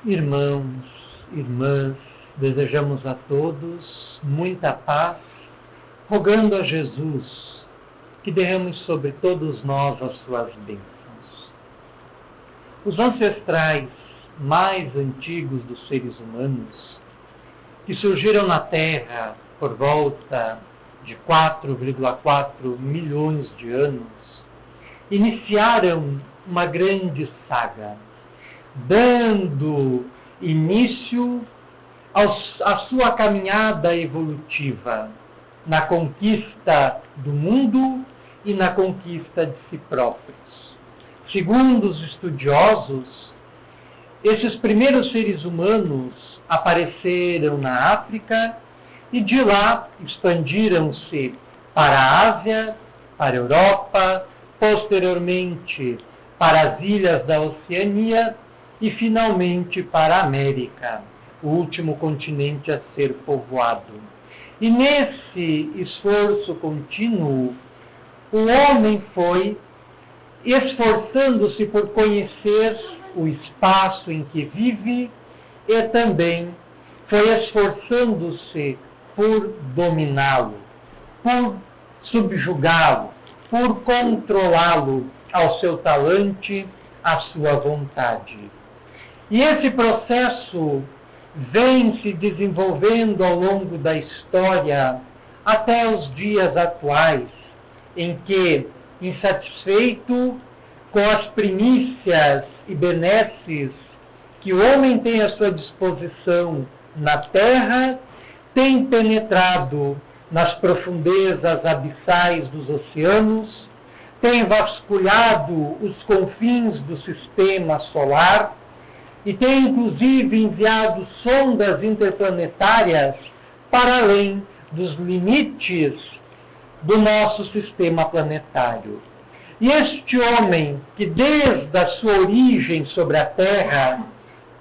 Irmãos, irmãs, desejamos a todos muita paz, rogando a Jesus que derrame sobre todos nós as suas bênçãos. Os ancestrais mais antigos dos seres humanos, que surgiram na Terra por volta de 4,4 milhões de anos, iniciaram uma grande saga, dando início à sua caminhada evolutiva na conquista do mundo e na conquista de si próprios. Segundo os estudiosos, esses primeiros seres humanos apareceram na África e de lá expandiram-se para a Ásia, para a Europa, posteriormente para as ilhas da Oceania e finalmente para a América, o último continente a ser povoado. E nesse esforço contínuo, o homem foi esforçando-se por conhecer o espaço em que vive e também foi esforçando-se por dominá-lo, por subjugá-lo, por controlá-lo ao seu talante, à sua vontade. E esse processo vem se desenvolvendo ao longo da história até os dias atuais, em que, insatisfeito com as primícias e benesses que o homem tem à sua disposição na Terra, tem penetrado nas profundezas abissais dos oceanos, tem vasculhado os confins do sistema solar e tem inclusive enviado sondas interplanetárias para além dos limites do nosso sistema planetário. E este homem, que desde a sua origem sobre a Terra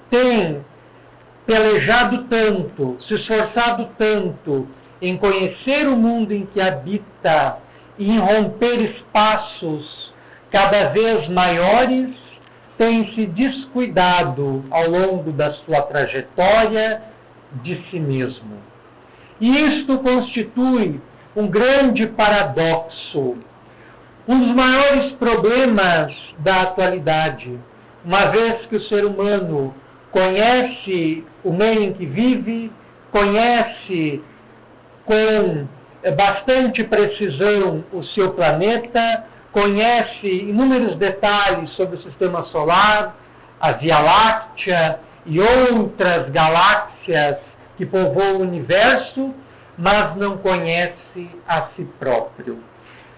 tem pelejado tanto, se esforçado tanto em conhecer o mundo em que habita e em romper espaços cada vez maiores, tem se descuidado ao longo da sua trajetória de si mesmo. E isto constitui um grande paradoxo, um dos maiores problemas da atualidade, uma vez que o ser humano conhece o meio em que vive, conhece com bastante precisão o seu planeta, conhece inúmeros detalhes sobre o sistema solar, a Via Láctea e outras galáxias que povoam o universo, mas não conhece a si próprio.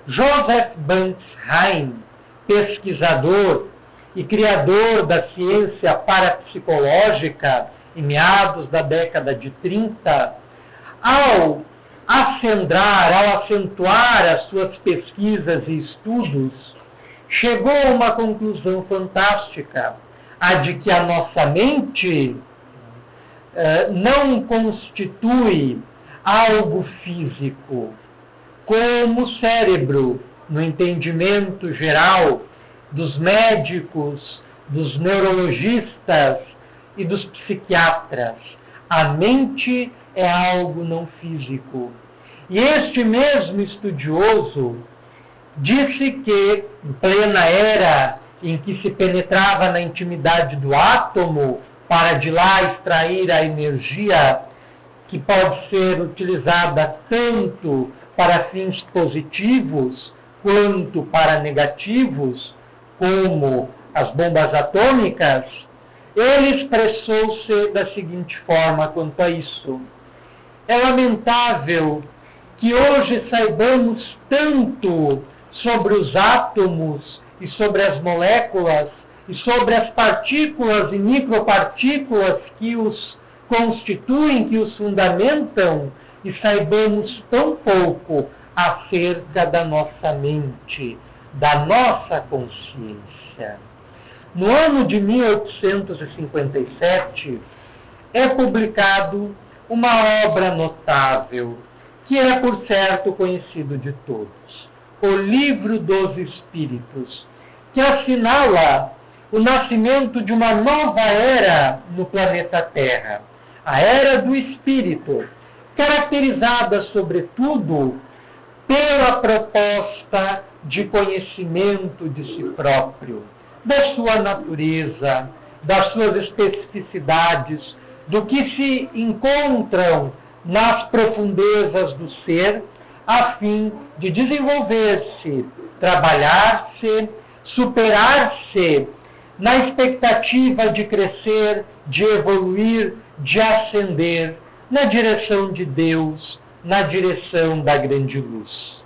Joseph Banks Heim, pesquisador e criador da ciência parapsicológica em meados da década de 30, ao acentuar as suas pesquisas e estudos, chegou a uma conclusão fantástica, a de que a nossa mente não constitui algo físico, como o cérebro, no entendimento geral dos médicos, dos neurologistas e dos psiquiatras. A mente é algo não físico. E este mesmo estudioso disse que, em plena era em que se penetrava na intimidade do átomo para de lá extrair a energia que pode ser utilizada tanto para fins positivos quanto para negativos, como as bombas atômicas, ele expressou-se da seguinte forma quanto a isso: é lamentável que hoje saibamos tanto sobre os átomos e sobre as moléculas e sobre as partículas e micropartículas que os constituem, que os fundamentam, e saibamos tão pouco acerca da nossa mente, da nossa consciência. No ano de 1857, é publicado uma obra notável, que é, por certo, conhecido de todos, o Livro dos Espíritos, que assinala o nascimento de uma nova era no planeta Terra, a era do Espírito, caracterizada, sobretudo, pela proposta de conhecimento de si próprio, da sua natureza, das suas especificidades, do que se encontram nas profundezas do ser, a fim de desenvolver-se, trabalhar-se, superar-se, na expectativa de crescer, de evoluir, de ascender na direção de Deus, na direção da grande luz.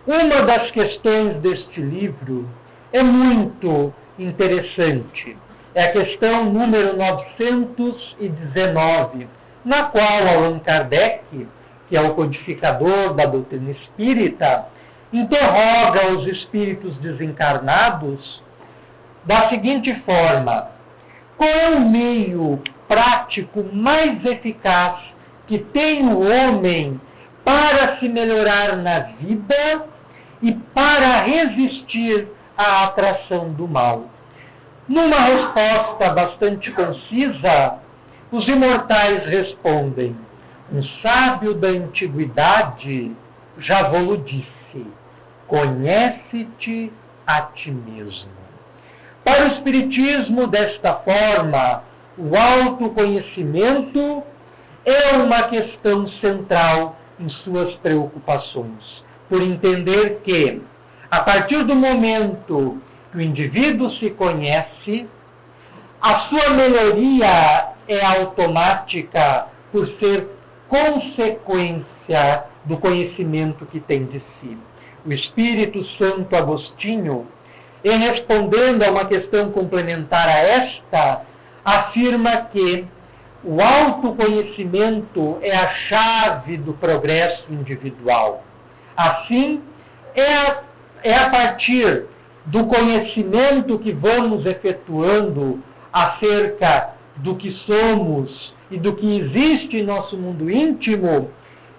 Uma das questões deste livro é muito interessante. É a questão número 919, na qual Allan Kardec, que é o codificador da doutrina espírita, interroga os espíritos desencarnados da seguinte forma: qual é o meio prático mais eficaz que tem o homem para se melhorar na vida e para resistir à atração do mal? Numa resposta bastante concisa, os imortais respondem: um sábio da antiguidade já vou-lo disse, conhece-te a ti mesmo. Para o Espiritismo, desta forma, o autoconhecimento é uma questão central em suas preocupações, por entender que, a partir do momento que o indivíduo se conhece, a sua melhoria é automática por ser consequência do conhecimento que tem de si. O Espírito Santo Agostinho, em respondendo a uma questão complementar a esta, afirma que o autoconhecimento é a chave do progresso individual. Assim, é a partir do conhecimento que vamos efetuando acerca do que somos e do que existe em nosso mundo íntimo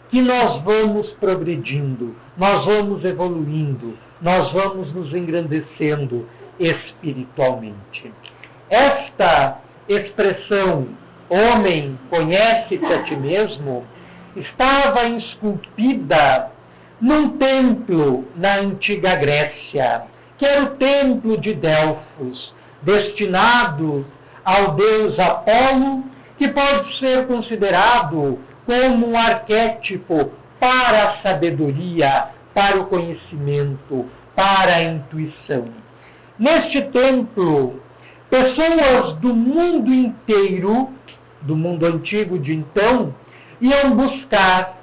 que nós vamos progredindo, nós vamos evoluindo, nós vamos nos engrandecendo espiritualmente. Esta expressão, homem, conhece-te a ti mesmo, estava esculpida num templo na antiga Grécia, que era o templo de Delfos, destinado ao deus Apolo, que pode ser considerado como um arquétipo para a sabedoria, para o conhecimento, para a intuição. Neste templo, pessoas do mundo inteiro, do mundo antigo de então, iam buscar,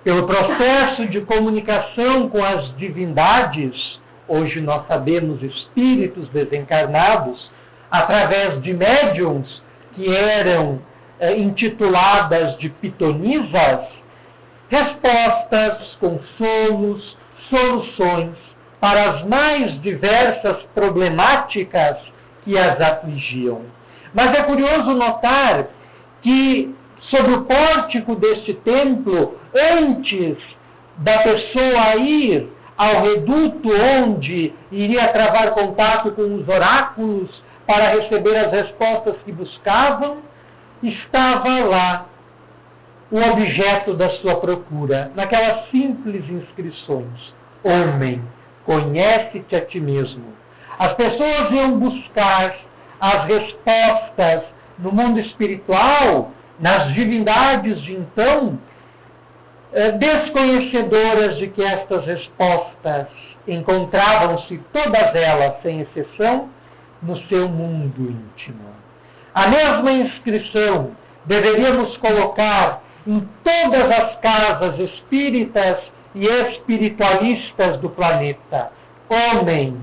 pelo processo de comunicação com as divindades, hoje nós sabemos espíritos desencarnados, através de médiuns que eram intituladas de pitonisas, respostas, consolos, soluções para as mais diversas problemáticas que as afligiam. Mas é curioso notar que, sobre o pórtico deste templo, antes da pessoa ir ao reduto onde iria travar contato com os oráculos para receber as respostas que buscavam, estava lá o objeto da sua procura, naquelas simples inscrições: homem, conhece-te a ti mesmo. As pessoas iam buscar as respostas no mundo espiritual, nas divindades de então, desconhecedoras de que estas respostas encontravam-se, todas elas, sem exceção, no seu mundo íntimo. A mesma inscrição deveríamos colocar em todas as casas espíritas e espiritualistas do planeta: homem,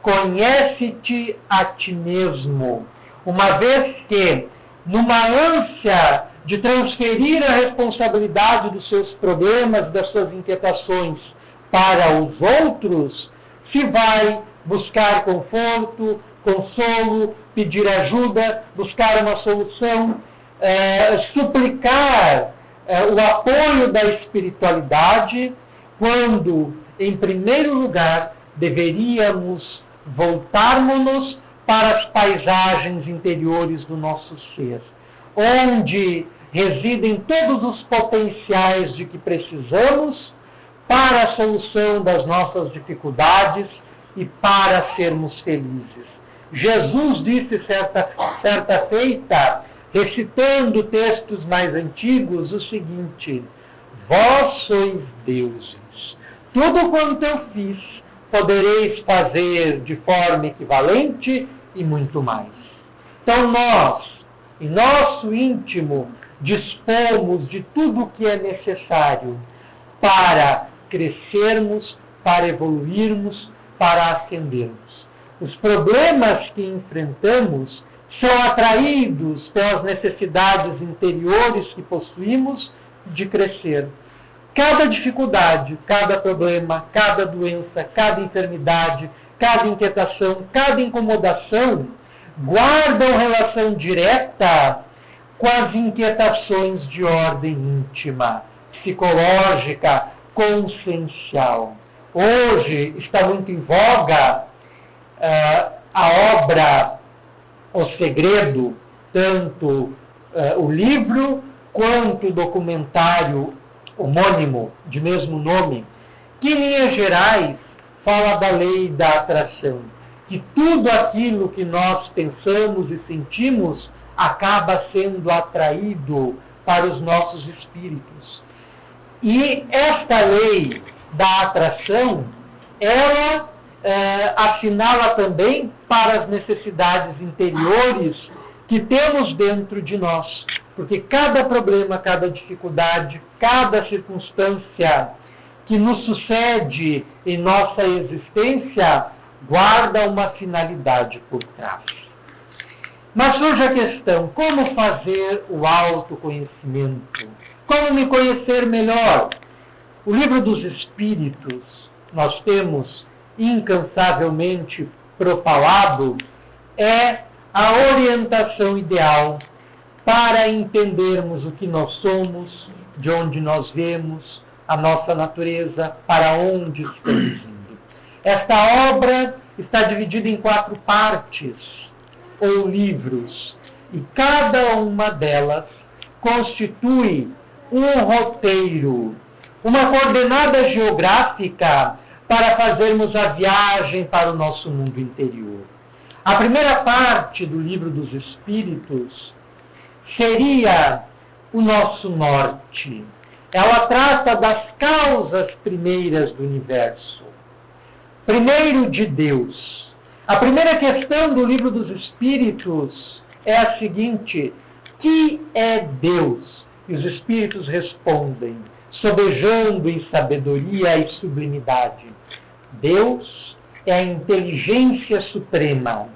conhece-te a ti mesmo. Uma vez que, numa ânsia de transferir a responsabilidade dos seus problemas, das suas inquietações para os outros, se vai buscar conforto, consolo, pedir ajuda, buscar uma solução, suplicar o apoio da espiritualidade, quando, em primeiro lugar, deveríamos voltarmos-nos para as paisagens interiores do nosso ser, onde residem todos os potenciais de que precisamos para a solução das nossas dificuldades e para sermos felizes. Jesus disse certa feita, recitando textos mais antigos, o seguinte: vós sois deuses. Tudo quanto eu fiz, podereis fazer de forma equivalente e muito mais. Então nós, em nosso íntimo, dispomos de tudo o que é necessário para crescermos, para evoluirmos, para ascendermos. Os problemas que enfrentamos são atraídos pelas necessidades interiores que possuímos de crescer. Cada dificuldade, cada problema, cada doença, cada enfermidade, cada inquietação, cada incomodação guardam relação direta com as inquietações de ordem íntima, psicológica, consciencial. Hoje está muito em voga a obra O Segredo, tanto o livro quanto o documentário homônimo, de mesmo nome, que em linhas gerais fala da lei da atração, que tudo aquilo que nós pensamos e sentimos acaba sendo atraído para os nossos espíritos. E esta lei da atração, ela assinala também para as necessidades interiores que temos dentro de nós. Porque cada problema, cada dificuldade, cada circunstância que nos sucede em nossa existência guarda uma finalidade por trás. Mas surge a questão: como fazer o autoconhecimento? Como me conhecer melhor? O Livro dos Espíritos, nós temos incansavelmente propalado, é a orientação ideal para entendermos o que nós somos, de onde nós viemos, a nossa natureza, para onde estamos indo. Esta obra está dividida em 4 partes, ou livros, e cada uma delas constitui um roteiro, uma coordenada geográfica para fazermos a viagem para o nosso mundo interior. A primeira parte do Livro dos Espíritos seria o nosso norte. Ela trata das causas primeiras do universo. Primeiro, de Deus. A primeira questão do Livro dos Espíritos é a seguinte: que é Deus? E os Espíritos respondem, sobejando em sabedoria e sublimidade: Deus é a inteligência suprema,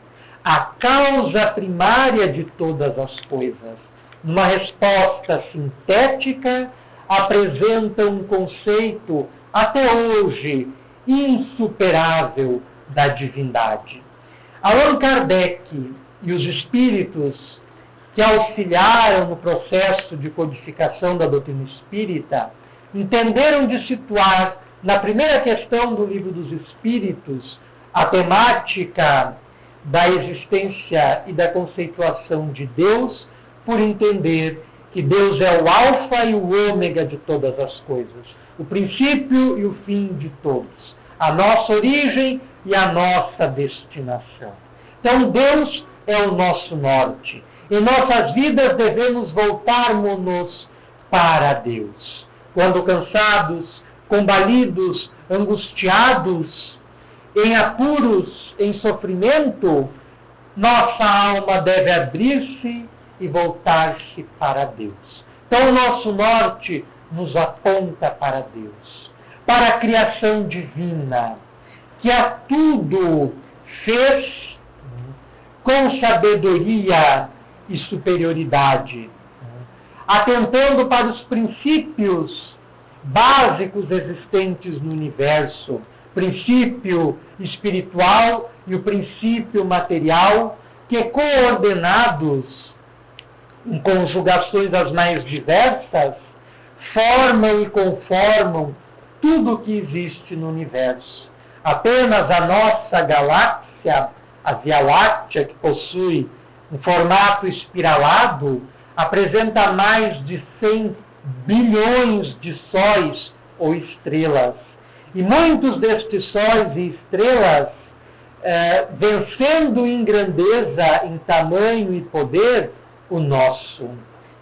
a causa primária de todas as coisas. Numa resposta sintética, apresenta um conceito até hoje insuperável da divindade. Allan Kardec e os espíritos que auxiliaram no processo de codificação da doutrina espírita entenderam de situar na primeira questão do Livro dos Espíritos a temática da existência e da conceituação de Deus, por entender que Deus é o alfa e o ômega de todas as coisas, o princípio e o fim de todos, a nossa origem e a nossa destinação. Então Deus é o nosso norte. Em nossas vidas devemos voltarmos-nos para Deus. Quando cansados, combalidos, angustiados, em apuros, em sofrimento, nossa alma deve abrir-se e voltar-se para Deus. Então o nosso norte nos aponta para Deus, para a criação divina, que a tudo fez com sabedoria e superioridade, atentando para os princípios básicos existentes no universo, princípio espiritual e o princípio material, que coordenados em conjugações as mais diversas, formam e conformam tudo o que existe no universo. Apenas a nossa galáxia A Via Láctea, que possui um formato espiralado, apresenta mais de 100 bilhões de sóis ou estrelas. E muitos destes sóis e estrelas, vencendo em grandeza, em tamanho e poder, o nosso,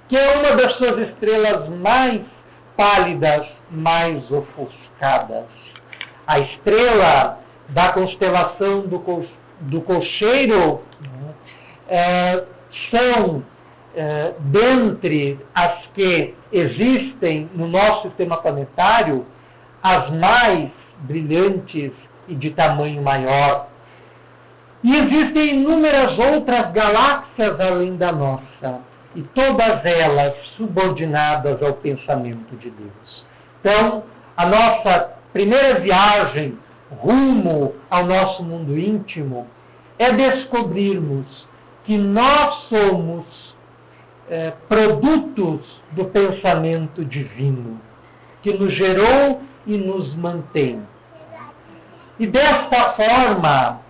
que é uma das suas estrelas mais pálidas, mais ofuscadas. A estrela da constelação do Cocheiro são, dentre as que existem no nosso sistema planetário, as mais brilhantes e de tamanho maior. E existem inúmeras outras galáxias além da nossa, e todas elas subordinadas ao pensamento de Deus. Então, a nossa primeira viagem rumo ao nosso mundo íntimo é descobrirmos que nós somos produtos do pensamento divino, que nos gerou e nos mantém. E desta forma,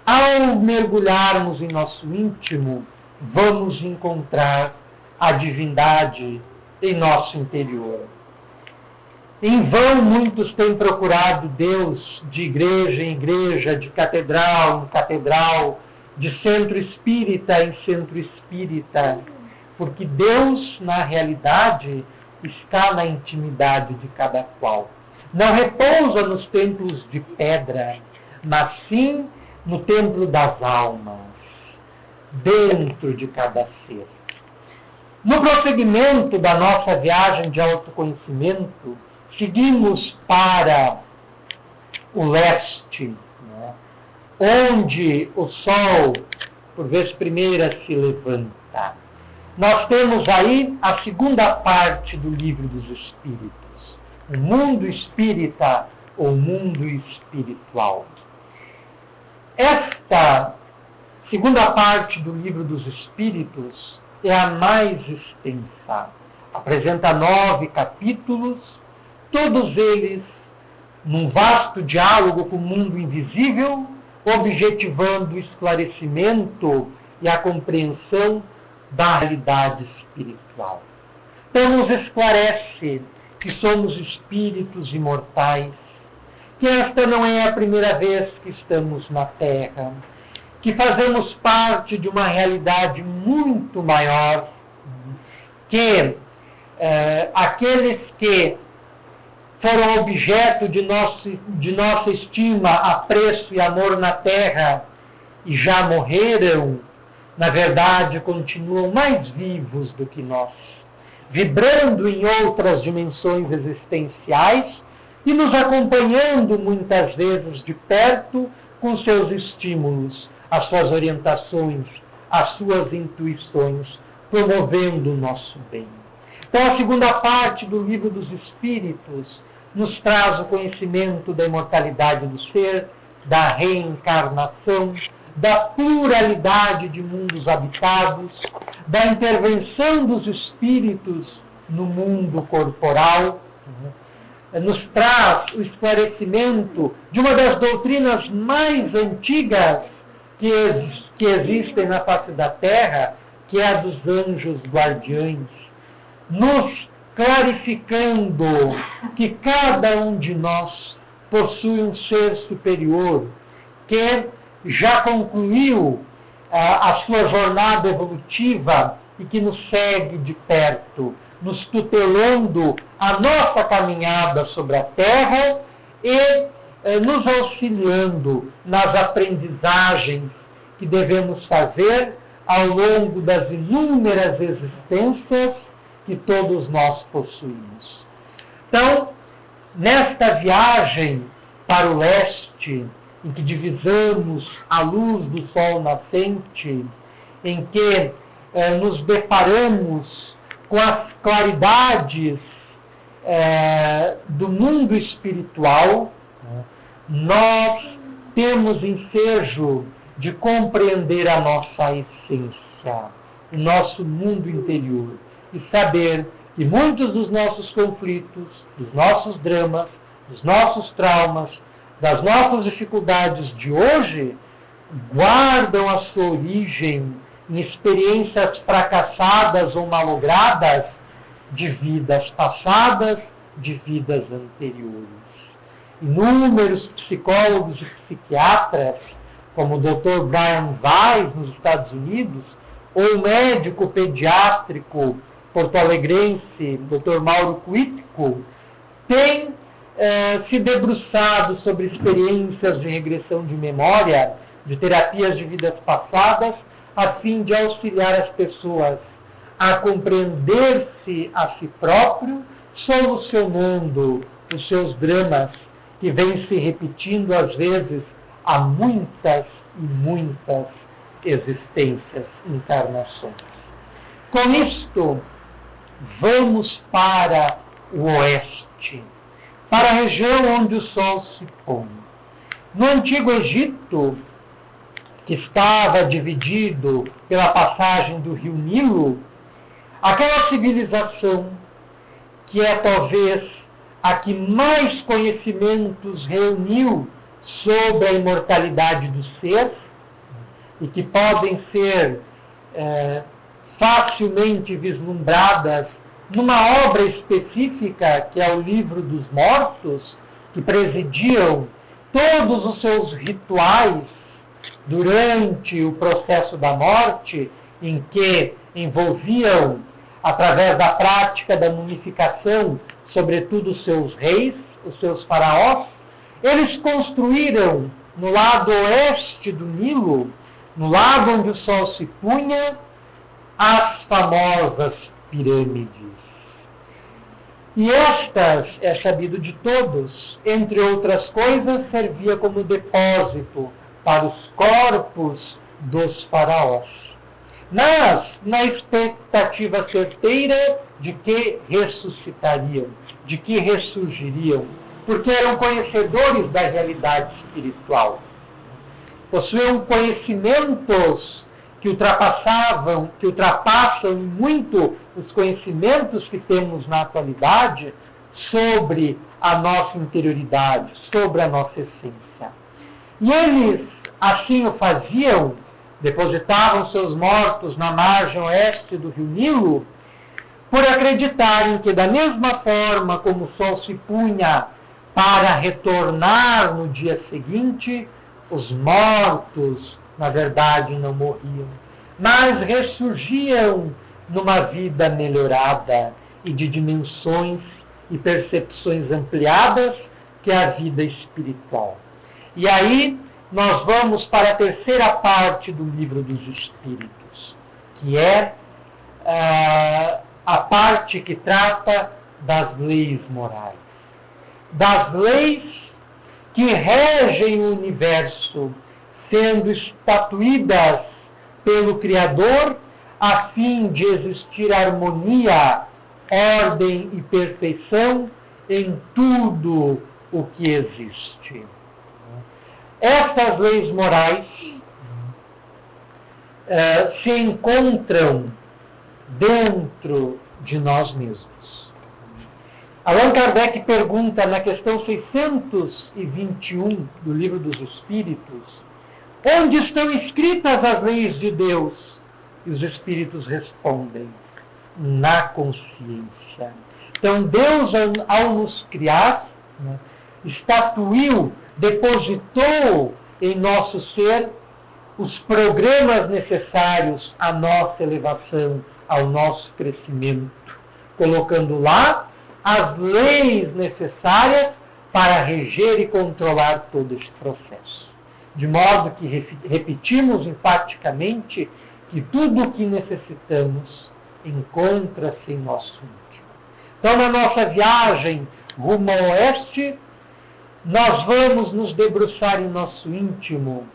ao mergulharmos em nosso íntimo, vamos encontrar a divindade em nosso interior. Em vão muitos têm procurado Deus de igreja em igreja, de catedral em catedral, de centro espírita em centro espírita, porque Deus, na realidade, está na intimidade de cada qual. Não repousa nos templos de pedra, mas sim no templo das almas, dentro de cada ser. No prosseguimento da nossa viagem de autoconhecimento, seguimos para o leste, né, onde o sol, por vez primeira, se levanta. Nós temos aí a segunda parte do Livro dos Espíritos, o mundo espírita ou mundo espiritual. Esta segunda parte do Livro dos Espíritos é a mais extensa. Apresenta 9 capítulos, todos eles num vasto diálogo com o mundo invisível, objetivando o esclarecimento e a compreensão da realidade espiritual. Então nos esclarece que somos espíritos imortais, que esta não é a primeira vez que estamos na Terra, que fazemos parte de uma realidade muito maior, que aqueles que foram objeto de nossa estima, apreço e amor na Terra e já morreram, na verdade continuam mais vivos do que nós, vibrando em outras dimensões existenciais e nos acompanhando muitas vezes de perto com seus estímulos, as suas orientações, as suas intuições, promovendo o nosso bem. Então, a segunda parte do Livro dos Espíritos nos traz o conhecimento da imortalidade do ser, da reencarnação, da pluralidade de mundos habitados, da intervenção dos espíritos no mundo corporal, nos traz o esclarecimento de uma das doutrinas mais antigas que existem na face da Terra, que é a dos anjos guardiães, nos clarificando que cada um de nós possui um ser superior que já concluiu a sua jornada evolutiva e que nos segue de perto, nos tutelando a nossa caminhada sobre a Terra e nos auxiliando nas aprendizagens que devemos fazer ao longo das inúmeras existências que todos nós possuímos. Então, nesta viagem para o leste, em que divisamos a luz do sol nascente, em que nos deparamos com as claridades do mundo espiritual, nós temos ensejo de compreender a nossa essência, o nosso mundo interior, e saber que muitos dos nossos conflitos, dos nossos dramas, dos nossos traumas, das nossas dificuldades de hoje, guardam a sua origem em experiências fracassadas ou malogradas de vidas passadas, de vidas anteriores. Inúmeros psicólogos e psiquiatras, como o Dr. Brian Weiss, nos Estados Unidos, ou o médico pediátrico porto-alegrense, Dr. Mauro Quitico, têm se debruçado sobre experiências de regressão de memória, de terapias de vidas passadas, a fim de auxiliar as pessoas a compreender-se a si próprio, solucionando os seus dramas que vêm se repetindo, às vezes, há muitas e muitas existências, encarnações. Com isto, vamos para o oeste, para a região onde o sol se põe. No Antigo Egito, que estava dividido pela passagem do rio Nilo, aquela civilização que é talvez a que mais conhecimentos reuniu sobre a imortalidade do ser e que podem ser facilmente vislumbradas numa obra específica, que é o Livro dos Mortos, que presidiam todos os seus rituais durante o processo da morte, em que envolviam, através da prática da mumificação, sobretudo os seus reis, os seus faraós. Eles construíram no lado oeste do Nilo, no lado onde o sol se punha, as famosas pirâmides. E estas, é sabido de todos, entre outras coisas, servia como depósito para os corpos dos faraós, mas na expectativa certeira de que ressuscitariam, de que ressurgiriam, porque eram conhecedores da realidade espiritual. Possuíam conhecimentos que ultrapassam muito os conhecimentos que temos na atualidade sobre a nossa interioridade, sobre a nossa essência. E eles assim o faziam, depositavam seus mortos na margem oeste do rio Nilo, por acreditarem que, da mesma forma como o sol se punha para retornar no dia seguinte, os mortos, na verdade, não morriam, mas ressurgiam numa vida melhorada e de dimensões e percepções ampliadas, que é a vida espiritual. E aí nós vamos para a terceira parte do Livro dos Espíritos, que é a parte que trata das leis morais, das leis que regem o universo, sendo estatuídas pelo Criador, a fim de existir harmonia, ordem e perfeição em tudo o que existe. Estas leis morais se encontram dentro de nós mesmos. Allan Kardec pergunta na questão 621 do Livro dos Espíritos: onde estão escritas as leis de Deus? E os Espíritos respondem: na consciência. Então Deus, ao nos criar, estatuiu, depositou em nosso ser os programas necessários à nossa elevação, ao nosso crescimento, colocando lá as leis necessárias para reger e controlar todo este processo. De modo que repetimos enfaticamente que tudo o que necessitamos encontra-se em nosso íntimo. Então, na nossa viagem rumo ao oeste, nós vamos nos debruçar em nosso íntimo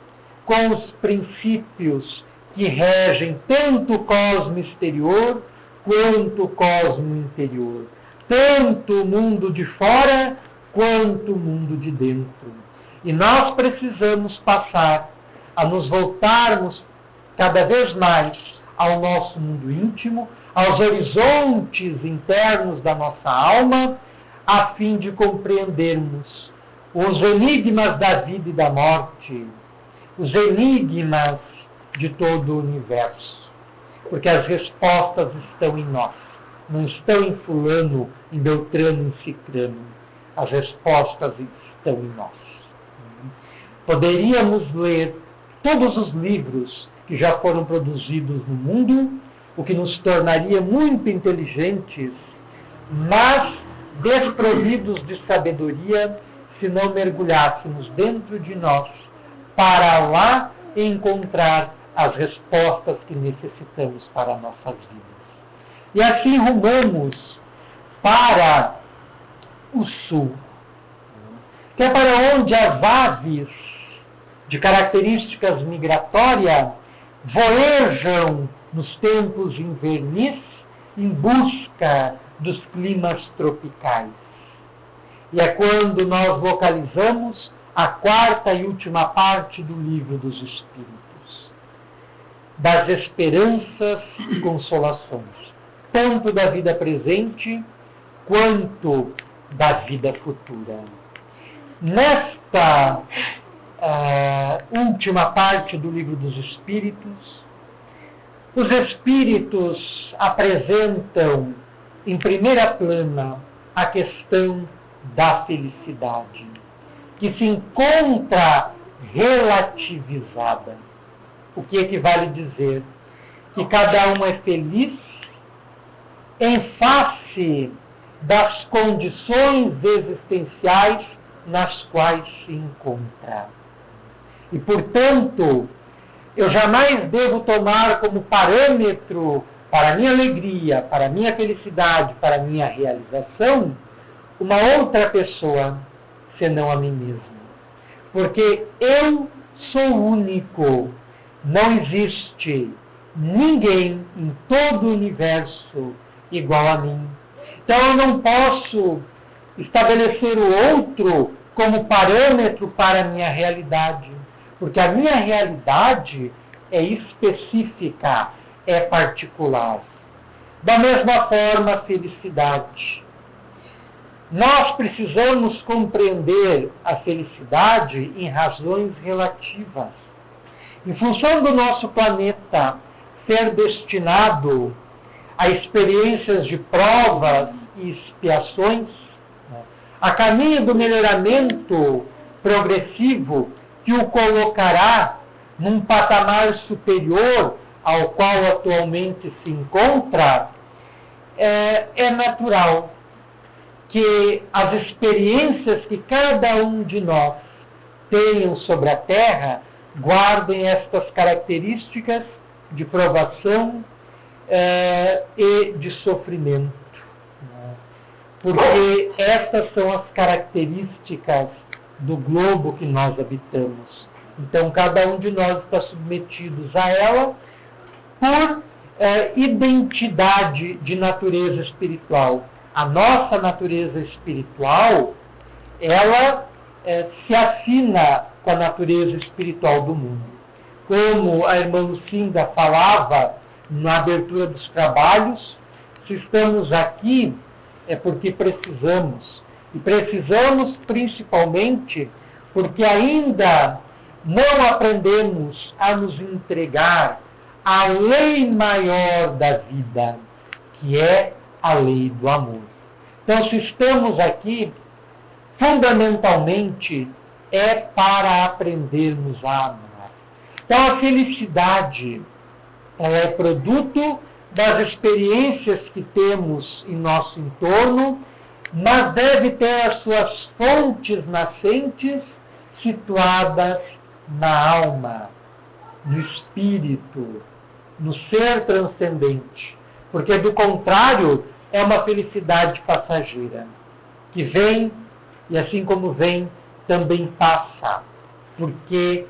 com os princípios que regem tanto o cosmo exterior quanto o cosmo interior, tanto o mundo de fora quanto o mundo de dentro. E nós precisamos passar a nos voltarmos cada vez mais ao nosso mundo íntimo, aos horizontes internos da nossa alma, a fim de compreendermos os enigmas da vida e da morte, os enigmas de todo o universo. Porque as respostas estão em nós, não estão em fulano, em Beltrano, em Cicrano. As respostas estão em nós. Poderíamos ler todos os livros que já foram produzidos no mundo, o que nos tornaria muito inteligentes, mas desprovidos de sabedoria, se não mergulhássemos dentro de nós para lá encontrar as respostas que necessitamos para nossas vidas. E assim rumamos para o sul, que é para onde as aves de características migratórias voejam nos tempos invernis em busca dos climas tropicais. E é quando nós localizamos a quarta e última parte do Livro dos Espíritos, das esperanças e consolações, tanto da vida presente quanto da vida futura. Nesta última parte do Livro dos Espíritos, os Espíritos apresentam em primeira plana a questão da felicidade, que se encontra relativizada, o que equivale dizer que cada um é feliz em face das condições existenciais nas quais se encontra. E, portanto, eu jamais devo tomar como parâmetro para a minha alegria, para a minha felicidade, para a minha realização, uma outra pessoa, senão a mim mesmo. Porque eu sou único. Não existe ninguém em todo o universo igual a mim. Então eu não posso estabelecer o outro como parâmetro para a minha realidade. Porque a minha realidade é específica, é particular. Da mesma forma, a felicidade. Nós precisamos compreender a felicidade em razões relativas. Em função do nosso planeta ser destinado a experiências de provas e expiações, a caminho do melhoramento progressivo que o colocará num patamar superior ao qual atualmente se encontra, é natural que as experiências que cada um de nós tenham sobre a Terra guardem estas características de provação e de sofrimento. Porque estas são as características do globo que nós habitamos. Então, cada um de nós está submetido a ela por identidade de natureza espiritual. A nossa natureza espiritual, ela se afina com a natureza espiritual do mundo. Como a irmã Lucinda falava na abertura dos trabalhos, se estamos aqui é porque precisamos. E precisamos principalmente porque ainda não aprendemos a nos entregar à lei maior da vida, que é a lei do amor. Então, se estamos aqui, fundamentalmente é para aprendermos a amar. Então, a felicidade é produto das experiências que temos em nosso entorno, mas deve ter as suas fontes nascentes situadas na alma, no espírito, no ser transcendente. Porque, do contrário, é uma felicidade passageira, que vem, e assim como vem, também passa, porque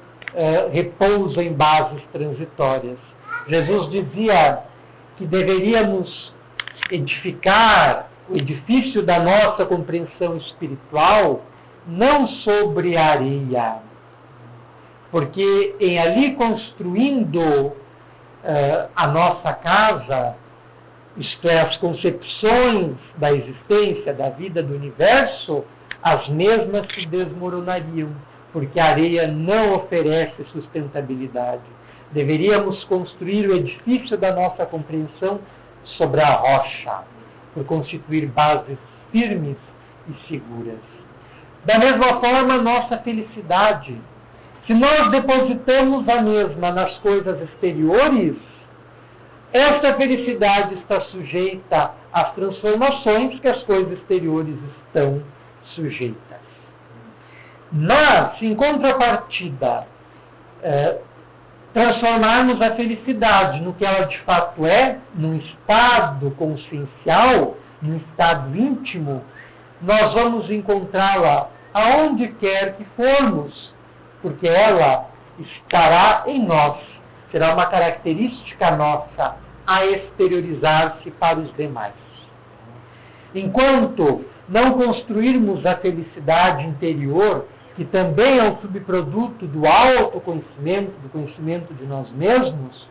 repousa em bases transitórias. Jesus dizia que deveríamos edificar o edifício da nossa compreensão espiritual não sobre areia, porque em ali construindo a nossa casa, isto é, as concepções da existência, da vida, do universo, as mesmas se desmoronariam, porque a areia não oferece sustentabilidade. Deveríamos construir o edifício da nossa compreensão sobre a rocha, por constituir bases firmes e seguras. Da mesma forma, nossa felicidade. Se nós depositamos a mesma nas coisas exteriores, essa felicidade está sujeita às transformações que as coisas exteriores estão sujeitas. Mas, se em contrapartida, transformarmos a felicidade no que ela de fato é, num estado consciencial, num estado íntimo, nós vamos encontrá-la aonde quer que formos, porque ela estará em nós, será uma característica nossa a exteriorizar-se para os demais. Enquanto não construirmos a felicidade interior, que também é um subproduto do autoconhecimento, do conhecimento de nós mesmos,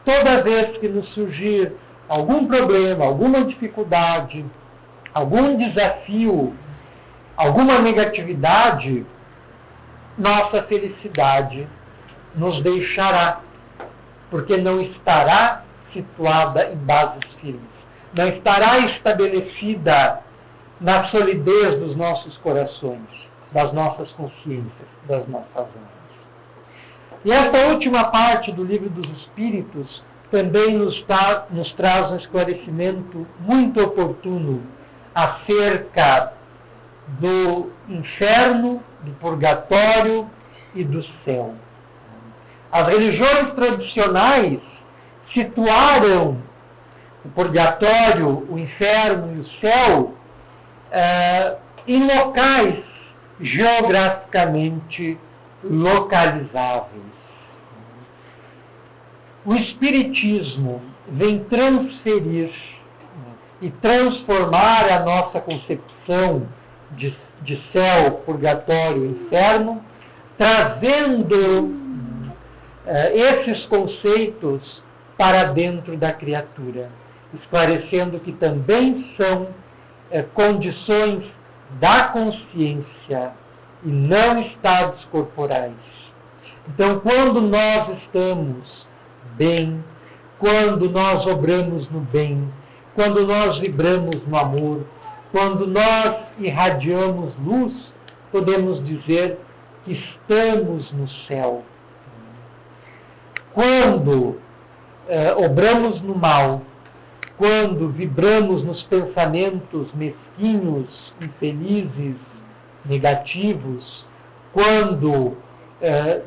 toda vez que nos surgir algum problema, alguma dificuldade, algum desafio, alguma negatividade, nossa felicidade nos deixará, porque não estará situada em bases firmes, não estará estabelecida na solidez dos nossos corações, das nossas consciências, das nossas almas. E esta última parte do Livro dos Espíritos também nos traz um esclarecimento muito oportuno acerca do inferno, do purgatório e do céu. As religiões tradicionais situaram o purgatório, o inferno e o céu em locais geograficamente localizáveis. O Espiritismo vem transferir e transformar a nossa concepção de céu, purgatório e inferno, trazendo esses conceitos para dentro da criatura, esclarecendo que também são condições da consciência e não estados corporais. Então, quando nós estamos bem, quando nós obramos no bem, quando nós vibramos no amor, quando nós irradiamos luz, podemos dizer que estamos no céu. Quando obramos no mal, quando vibramos nos pensamentos mesquinhos, infelizes, negativos, quando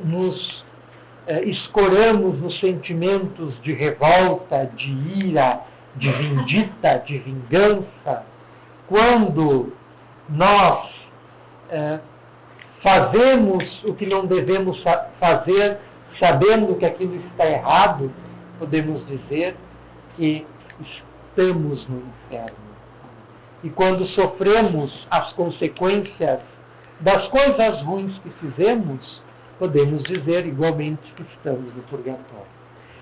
nos escoramos nos sentimentos de revolta, de ira, de vindita, de vingança, quando nós fazemos o que não devemos fazer, sabendo que aquilo está errado, podemos dizer que estamos no inferno. E quando sofremos as consequências das coisas ruins que fizemos, podemos dizer igualmente que estamos no purgatório.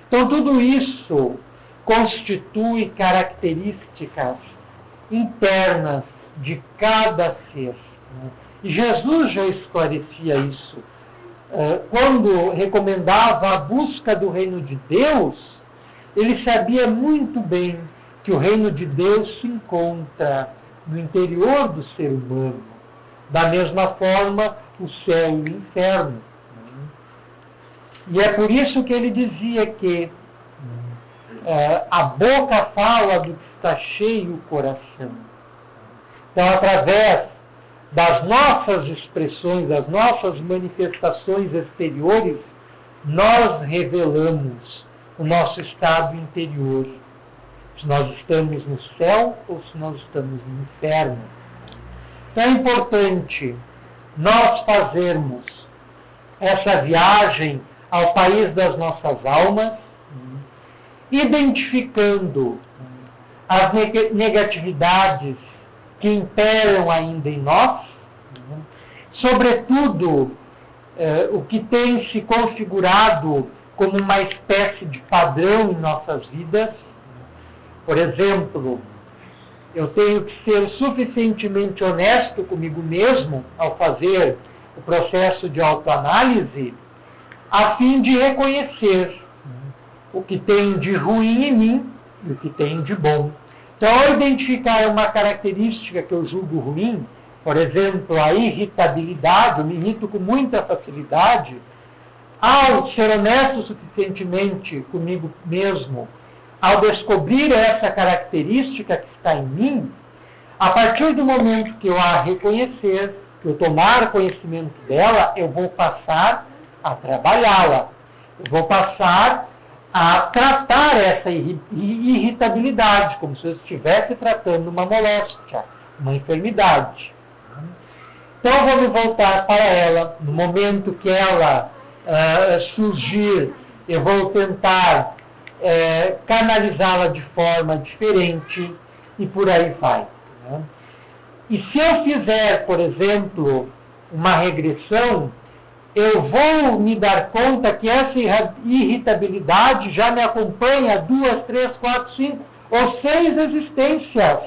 Então, tudo isso constitui características internas de cada ser. E Jesus já esclarecia isso. Quando recomendava a busca do reino de Deus, ele sabia muito bem que o reino de Deus se encontra no interior do ser humano. Da mesma forma, o céu e o inferno. E é por isso que ele dizia que a boca fala do que está cheio o coração. Então, através das nossas expressões, das nossas manifestações exteriores, nós revelamos o nosso estado interior. Se nós estamos no céu ou se nós estamos no inferno. Então é importante nós fazermos essa viagem ao país das nossas almas, identificando as negatividades que imperam ainda em nós, sobretudo o que tem se configurado como uma espécie de padrão em nossas vidas. Por exemplo, eu tenho que ser suficientemente honesto comigo mesmo ao fazer o processo de autoanálise, a fim de reconhecer o que tem de ruim em mim e o que tem de bom. Então, ao identificar uma característica que eu julgo ruim, por exemplo, a irritabilidade, eu me irrito com muita facilidade, ao ser honesto suficientemente comigo mesmo, ao descobrir essa característica que está em mim, a partir do momento que eu a reconhecer, que eu tomar conhecimento dela, eu vou passar a trabalhá-la. Eu vou passar a tratar essa irritabilidade, como se eu estivesse tratando uma moléstia, uma enfermidade. Então eu vou me voltar para ela, no momento que ela surgir, eu vou tentar canalizá-la de forma diferente e por aí vai. Né? E se eu fizer, por exemplo, uma regressão, eu vou me dar conta que essa irritabilidade já me acompanha 2, 3, 4, 5 ou 6 existências.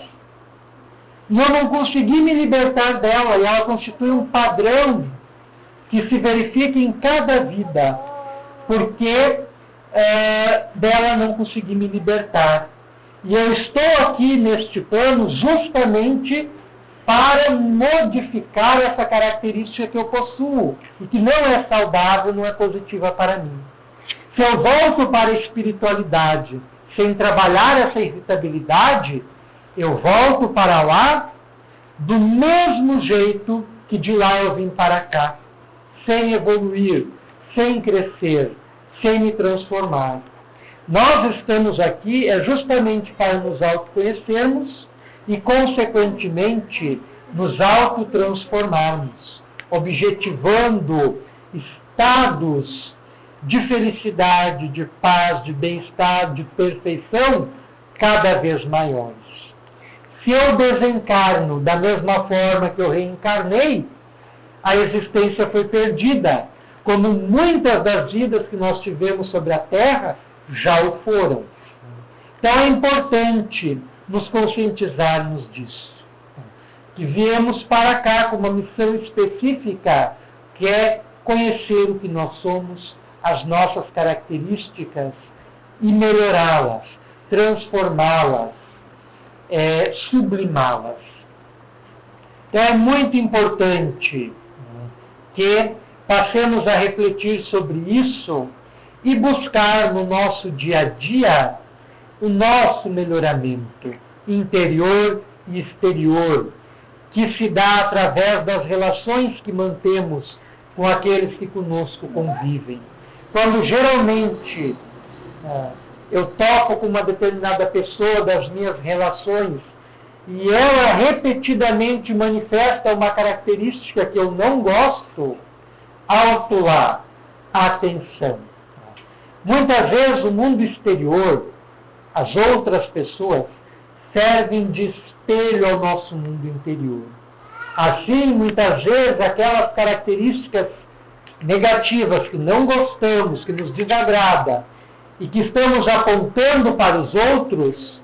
E eu não consegui me libertar dela, e ela constitui um padrão que se verifica em cada vida, porque dela não consegui me libertar. E eu estou aqui neste plano justamente para modificar essa característica que eu possuo e que não é saudável, não é positiva para mim. Se eu volto para a espiritualidade sem trabalhar essa irritabilidade, eu volto para lá do mesmo jeito que de lá eu vim para cá, sem evoluir, sem crescer, sem me transformar. Nós estamos aqui justamente para nos autoconhecermos e, consequentemente, nos autotransformarmos, objetivando estados de felicidade, de paz, de bem-estar, de perfeição cada vez maiores. Se eu desencarno da mesma forma que eu reencarnei, a existência foi perdida, como muitas das vidas que nós tivemos sobre a Terra já o foram. Então é importante nos conscientizarmos disso. Que viemos para cá com uma missão específica, que é conhecer o que nós somos, as nossas características e melhorá-las, transformá-las, sublimá-las. Então é muito importante que passemos a refletir sobre isso e buscar no nosso dia a dia o nosso melhoramento interior e exterior, que se dá através das relações que mantemos com aqueles que conosco convivem. Quando geralmente eu toco com uma determinada pessoa das minhas relações e ela repetidamente manifesta uma característica que eu não gosto, alto lá, atenção. Muitas vezes o mundo exterior, as outras pessoas, servem de espelho ao nosso mundo interior. Assim, muitas vezes, aquelas características negativas que não gostamos, que nos desagrada, e que estamos apontando para os outros,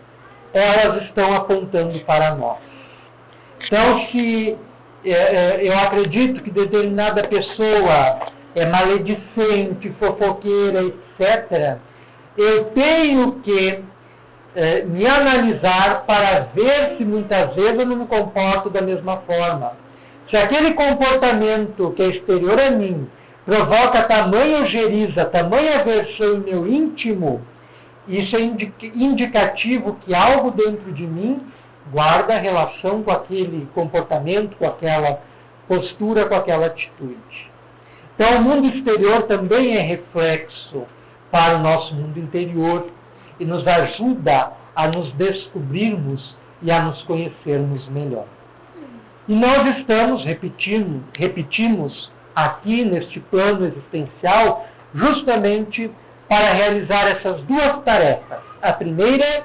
elas estão apontando para nós. Então, se eu acredito que determinada pessoa é maledicente, fofoqueira, etc., eu tenho que me analisar para ver se muitas vezes eu não me comporto da mesma forma. Se aquele comportamento que é exterior a mim provoca tamanha ojeriza, tamanha aversão em meu íntimo, isso é indicativo que algo dentro de mim guarda relação com aquele comportamento, com aquela postura, com aquela atitude. Então, o mundo exterior também é reflexo para o nosso mundo interior e nos ajuda a nos descobrirmos e a nos conhecermos melhor. E nós estamos, repetimos aqui neste plano existencial, justamente para realizar essas duas tarefas. A primeira,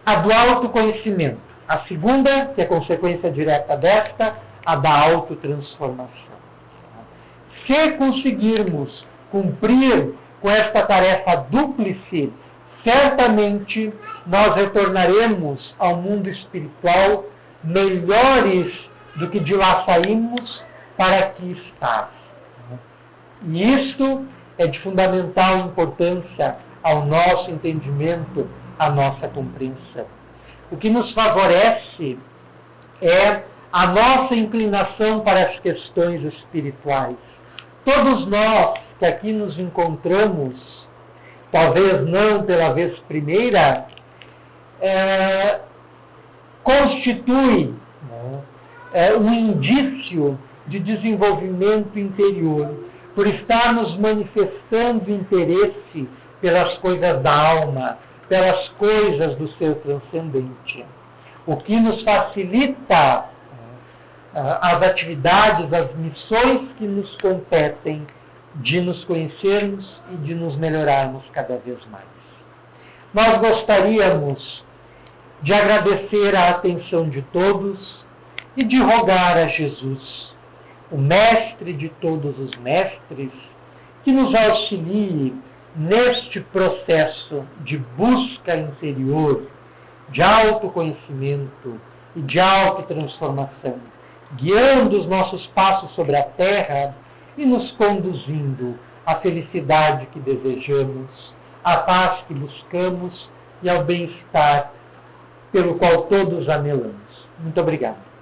a do autoconhecimento. A segunda, que é consequência direta desta, a da autotransformação. Se conseguirmos cumprir com esta tarefa dúplice, certamente nós retornaremos ao mundo espiritual melhores do que de lá saímos para que estás. E isto é de fundamental importância ao nosso entendimento, à nossa compreensão. O que nos favorece é a nossa inclinação para as questões espirituais. Todos nós que aqui nos encontramos, talvez não pela vez primeira, constitui um indício de desenvolvimento interior, por estarmos manifestando interesse pelas coisas da alma, pelas coisas do ser transcendente, o que nos facilita as atividades, as missões que nos competem de nos conhecermos e de nos melhorarmos cada vez mais. Nós gostaríamos de agradecer a atenção de todos e de rogar a Jesus, o mestre de todos os mestres, que nos auxilie neste processo de busca interior, de autoconhecimento e de autotransformação, guiando os nossos passos sobre a terra e nos conduzindo à felicidade que desejamos, à paz que buscamos e ao bem-estar pelo qual todos anelamos. Muito obrigado.